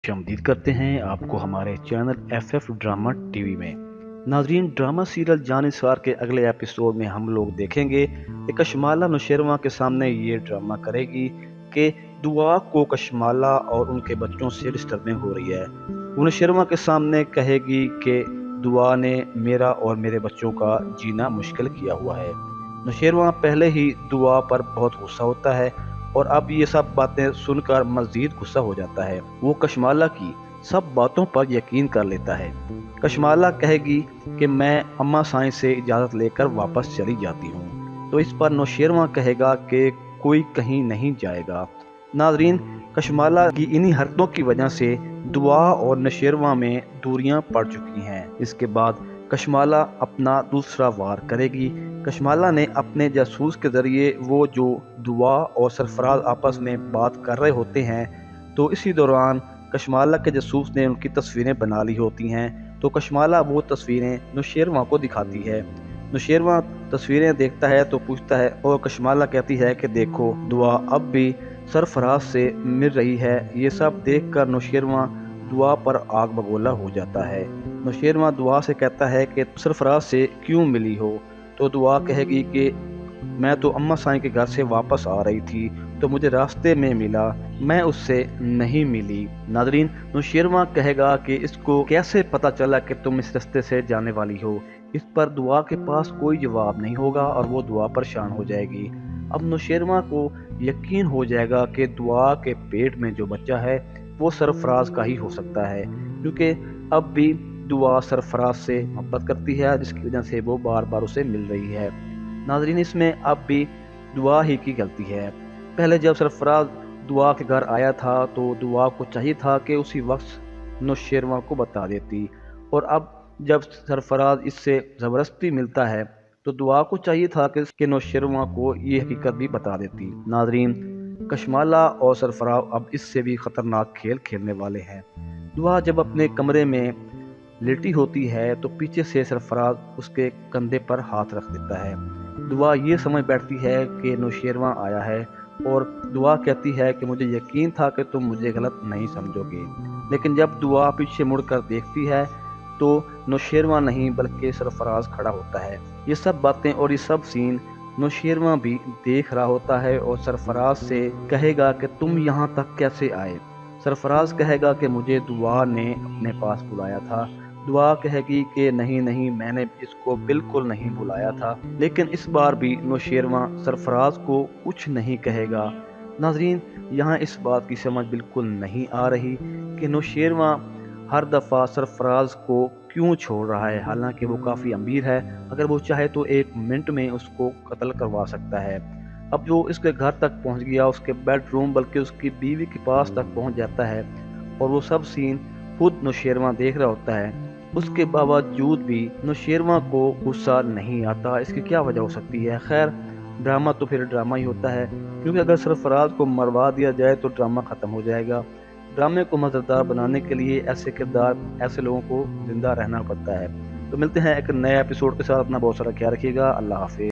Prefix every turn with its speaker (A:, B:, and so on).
A: खुशामदीद करते हैं आपको हमारे चैनल एफ ड्रामा टीवी में। नाजरीन, ड्रामा सीरियल जानिसार के अगले एपिसोड में हम लोग देखेंगे कि कशमाला नौशेरवां के सामने ये ड्रामा करेगी कि दुआ को कशमाला और उनके बच्चों से डिस्टर्बिंग हो रही है। वो नौशेरवां के सामने कहेगी कि दुआ ने मेरा और मेरे बच्चों का जीना मुश्किल किया हुआ है। नौशेरवां पहले ही दुआ पर बहुत गुस्सा होता है और अब ये सब बातें सुनकर मज़ीद गुस्सा हो जाता है। वो कशमाला की सब बातों पर यकीन कर लेता है। कशमाला कहेगी कि मैं अम्मा साईं से इजाज़त लेकर वापस चली जाती हूँ, तो इस पर नौशेरवां कहेगा कि कोई कहीं नहीं जाएगा। नाजरीन, कशमाला की इन्हीं हरकतों की वजह से दुआ और नौशेरवां में दूरियां पड़ चुकी हैं। इसके बाद कशमाला अपना दूसरा वार करेगी। कशमाला ने अपने जासूस के ज़रिए वो जो दुआ और सरफराज आपस में बात कर रहे होते हैं, तो इसी दौरान कशमाला के जासूस ने उनकी तस्वीरें बना ली होती हैं। तो कशमाला वो तस्वीरें नौशेरवां को दिखाती है। नौशेरवां तस्वीरें देखता है तो पूछता है और कशमाला कहती है कि देखो, दुआ अब भी सरफराज से मिल रही है। ये सब देखकर नौशेरवां दुआ पर आग बगोला हो जाता है। नौशेरवां दुआ से कहता है कि सरफराज से क्यों मिली हो, तो दुआ कहेगी कि मैं तो अम्मा साईं के घर से वापस आ रही थी तो मुझे रास्ते में मिला, मैं उससे नहीं मिली। नाजरीन, नौशेरवां कहेगा कि इसको कैसे पता चला कि तुम इस रास्ते से जाने वाली हो। इस पर दुआ के पास कोई जवाब नहीं होगा और वो दुआ परेशान हो जाएगी। अब नौशेरवां को यकीन हो जाएगा कि दुआ के पेट में जो बच्चा है वो सरफराज का ही हो सकता है, क्योंकि अब भी दुआ सरफराज से मोहब्बत करती है, जिसकी वजह से वो बार बार उसे मिल रही है। नाजरीन, इसमें अब भी दुआ ही की गलती है। पहले जब सरफराज दुआ के घर आया था तो दुआ को चाहिए था कि उसी वक्त नौशेरवां को बता देती, और अब जब सरफराज इससे ज़बरदस्ती मिलता है तो दुआ को चाहिए था कि नौशेरवां को ये हकीकत भी बता देती। नाजरीन, कशमाला और सरफराज अब इससे भी ख़तरनाक खेल खेलने वाले हैं। दुआ जब अपने कमरे में लेटी होती है तो पीछे से सरफराज उसके कंधे पर हाथ रख देता है। दुआ ये समझ बैठती है कि नौशेरवां आया है और दुआ कहती है कि मुझे यकीन था कि तुम मुझे गलत नहीं समझोगे। लेकिन जब दुआ पीछे मुड़कर देखती है तो नौशेरवां नहीं बल्कि सरफराज खड़ा होता है। ये सब बातें और ये सब सीन नौशेरवां भी देख रहा होता है और सरफराज से कहेगा कि तुम यहाँ तक कैसे आए। सरफराज कहेगा कि मुझे दुआ ने अपने पास बुलाया था। दुआ कहेगी कि नहीं नहीं, मैंने इसको बिल्कुल नहीं बुलाया था। लेकिन इस बार भी नौशेरवां सरफराज को कुछ नहीं कहेगा। नाजरीन, यहाँ इस बात की समझ बिल्कुल नहीं आ रही कि नौशेरवां हर दफ़ा सरफराज को क्यों छोड़ रहा है, हालांकि वो काफ़ी अमीर है। अगर वो चाहे तो 1 मिनट में उसको कत्ल करवा सकता है। अब जो इसके घर तक पहुंच गया, उसके बेडरूम बल्कि उसकी बीवी के पास तक पहुंच जाता है, और वो सब सीन खुद नौशेरवां देख रहा होता है। उसके बावजूद भी नौशेरवां को गुस्सा नहीं आता। इसकी क्या वजह हो सकती है? खैर, ड्रामा तो फिर ड्रामा ही होता है, क्योंकि अगर सरफराज को मरवा दिया जाए तो ड्रामा ख़त्म हो जाएगा। ड्रामे को मज़ेदार बनाने के लिए ऐसे किरदार, ऐसे लोगों को जिंदा रहना पड़ता है। तो मिलते हैं एक नए एपिसोड के साथ। अपना बहुत सारा ख्याल रखिएगा। अल्लाह हाफिज़।